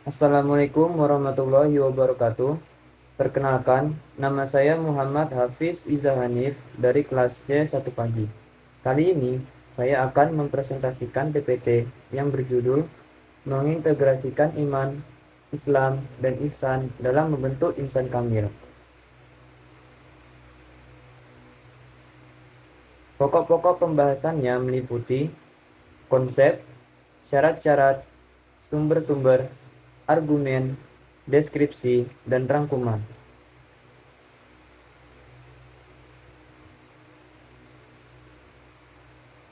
Assalamualaikum warahmatullahi wabarakatuh. Perkenalkan, nama saya Muhammad Hafiz Iza Hanif dari kelas C1 pagi. Kali ini, saya akan mempresentasikan PPT yang berjudul Mengintegrasikan Iman, Islam, dan Ihsan dalam membentuk insan kamil. Pokok-pokok pembahasannya meliputi konsep, syarat-syarat, sumber-sumber, argumen, deskripsi, dan rangkuman.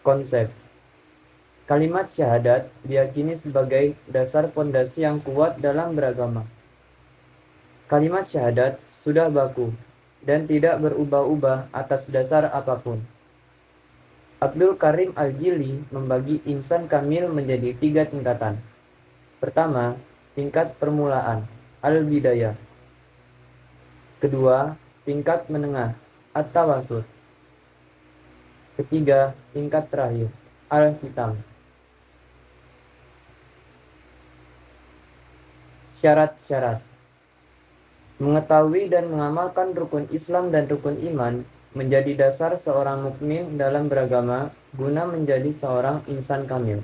Konsep. Kalimat syahadat diyakini sebagai dasar pondasi yang kuat dalam beragama. Kalimat syahadat sudah baku dan tidak berubah-ubah atas dasar apapun. Abdul Karim Al-Jili membagi insan kamil menjadi 3 tingkatan. Pertama, tingkat permulaan, al-bidayah. Kedua, tingkat menengah, at-tawasut. Ketiga, tingkat terakhir, al-hitam. Syarat-syarat. Mengetahui dan mengamalkan rukun Islam dan rukun iman menjadi dasar seorang mukmin dalam beragama guna menjadi seorang insan kamil.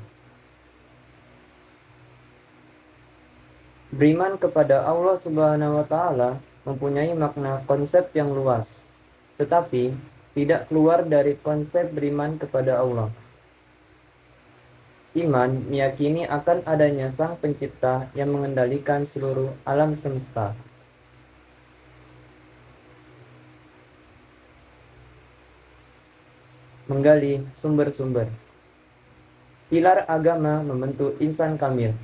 Beriman kepada Allah Subhanahu wa Ta'ala mempunyai makna konsep yang luas, tetapi tidak keluar dari konsep beriman kepada Allah. Iman meyakini akan adanya Sang Pencipta yang mengendalikan seluruh alam semesta. Menggali sumber-sumber. Pilar agama membentuk insan kamil.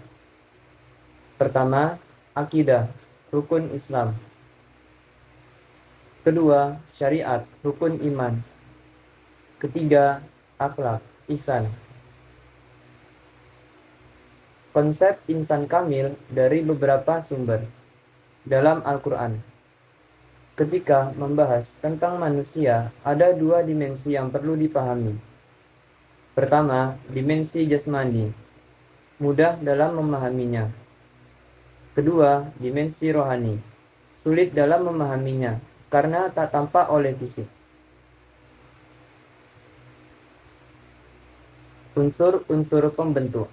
Pertama, akidah, rukun Islam. Kedua, syariat, rukun iman. Ketiga, akhlak, ihsan. Konsep insan kamil dari beberapa sumber dalam Al-Quran. Ketika membahas tentang manusia, ada 2 dimensi yang perlu dipahami. Pertama, dimensi jasmani, mudah dalam memahaminya. Kedua, dimensi rohani, sulit dalam memahaminya karena tak tampak oleh fisik. Unsur-unsur pembentuk.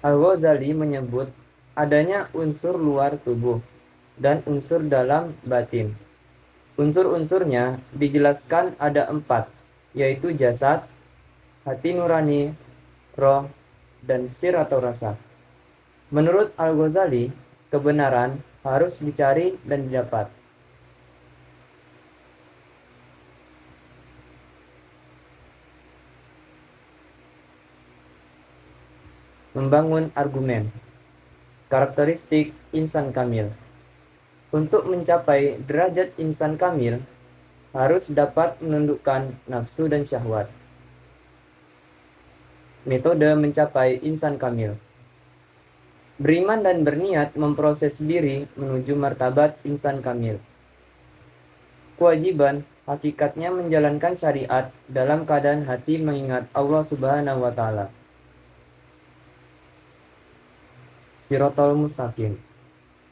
Al-Ghazali menyebut adanya unsur luar tubuh dan unsur dalam batin. Unsur-unsurnya dijelaskan ada 4, yaitu jasad, hati nurani, roh, dan sir atau rasa. Menurut Al-Ghazali, kebenaran harus dicari dan didapat. Membangun argumen. Karakteristik insan kamil. Untuk mencapai derajat insan kamil, harus dapat menundukkan nafsu dan syahwat. Metode mencapai insan kamil. Beriman dan berniat memproses diri menuju martabat insan kamil. Kewajiban hakikatnya menjalankan syariat dalam keadaan hati mengingat Allah Subhanahu wa Ta'ala. Siratal Mustaqim.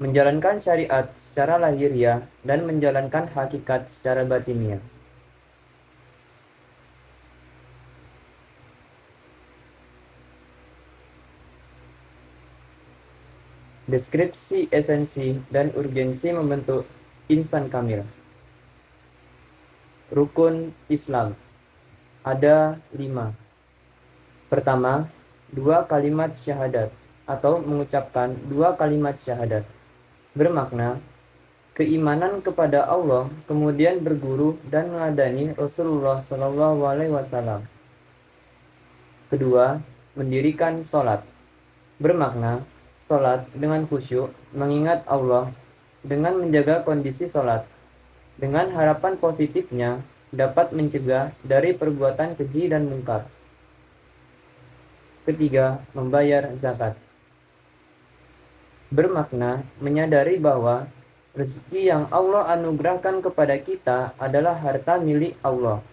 Menjalankan syariat secara lahiriah dan menjalankan hakikat secara batiniah. Deskripsi esensi dan urgensi membentuk insan kamil. Rukun Islam ada 5. Pertama, 2 kalimat syahadat atau mengucapkan 2 kalimat syahadat. Bermakna keimanan kepada Allah, kemudian berguru dan meladani Rasulullah SAW. Kedua, mendirikan sholat. Bermakna sholat dengan khusyuk, mengingat Allah dengan menjaga kondisi sholat. Dengan harapan positifnya dapat mencegah dari perbuatan keji dan mungkar. Ketiga, membayar zakat. Bermakna menyadari bahwa rezeki yang Allah anugerahkan kepada kita adalah harta milik Allah.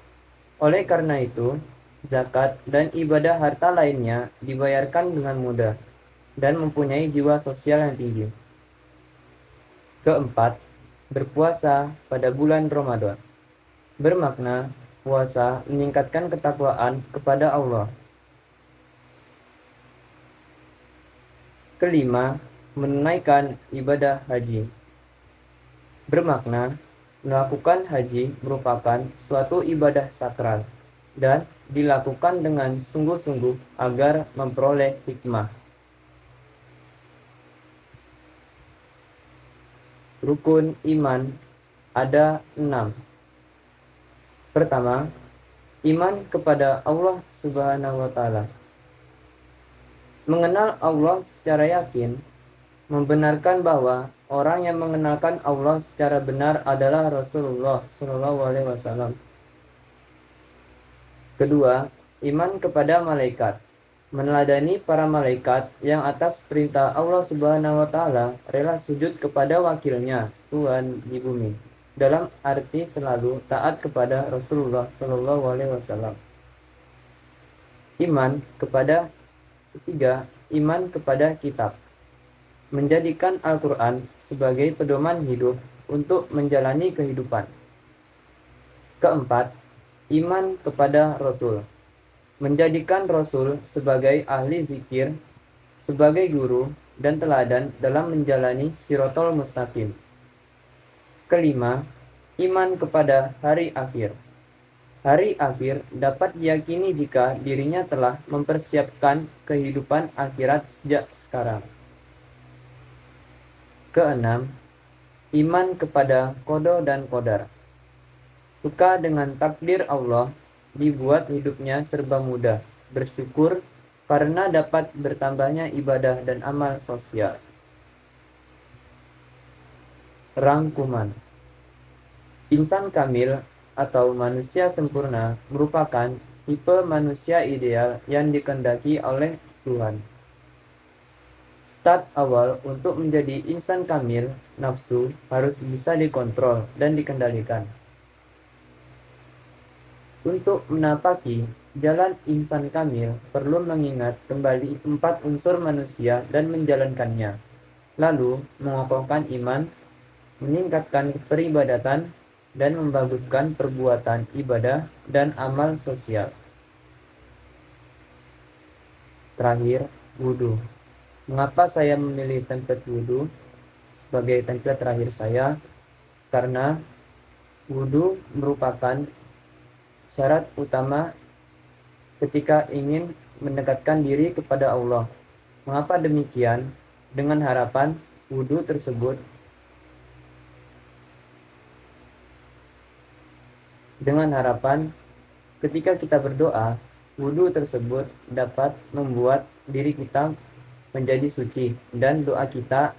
Oleh karena itu, zakat dan ibadah harta lainnya dibayarkan dengan mudah. dan mempunyai jiwa sosial yang tinggi. Keempat, berpuasa pada bulan Ramadan. Bermakna puasa meningkatkan ketakwaan kepada Allah. Kelima, menunaikan ibadah haji. Bermakna melakukan haji merupakan suatu ibadah sakral dan dilakukan dengan sungguh-sungguh agar memperoleh hikmah. Rukun iman ada 6. Pertama, iman kepada Allah Subhanahu wa Ta'ala. Mengenal Allah secara yakin membenarkan bahwa orang yang mengenalkan Allah secara benar adalah Rasulullah SAW. Kedua, iman kepada malaikat. Meneladani para malaikat yang atas perintah Allah Subhanahu wa Ta'ala rela sujud kepada wakilnya, Tuhan di bumi, dalam arti selalu taat kepada Rasulullah SAW. Ketiga, iman kepada kitab. Menjadikan Al-Quran sebagai pedoman hidup untuk menjalani kehidupan. Keempat, iman kepada Rasul. Menjadikan Rasul sebagai ahli zikir, sebagai guru dan teladan dalam menjalani Sirotol Mustaqim. Kelima, iman kepada hari akhir. Hari akhir dapat diyakini jika dirinya telah mempersiapkan kehidupan akhirat sejak sekarang. Keenam, iman kepada qada dan qadar. Suka dengan takdir Allah, dibuat hidupnya serba mudah, bersyukur karena dapat bertambahnya ibadah dan amal sosial. Rangkuman. Insan kamil atau manusia sempurna merupakan tipe manusia ideal yang dikehendaki oleh Tuhan. Start awal untuk menjadi insan kamil, nafsu harus bisa dikontrol dan dikendalikan. Untuk menapaki jalan insan kamil, perlu mengingat kembali 4 unsur manusia dan menjalankannya. Lalu, mengokohkan iman, meningkatkan peribadatan, dan membaguskan perbuatan ibadah dan amal sosial. Terakhir, wudhu. Mengapa saya memilih template wudhu sebagai template terakhir saya? Karena wudhu merupakan syarat utama ketika ingin mendekatkan diri kepada Allah. Mengapa demikian? Dengan harapan wudhu tersebut ketika kita berdoa, wudhu tersebut dapat membuat diri kita menjadi suci dan doa kita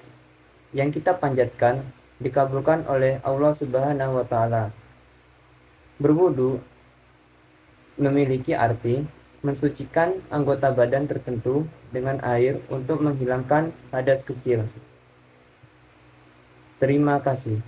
yang kita panjatkan dikabulkan oleh Allah Subhanahu wa Ta'ala. Berwudu memiliki arti mensucikan anggota badan tertentu dengan air untuk menghilangkan hadas kecil. Terima kasih.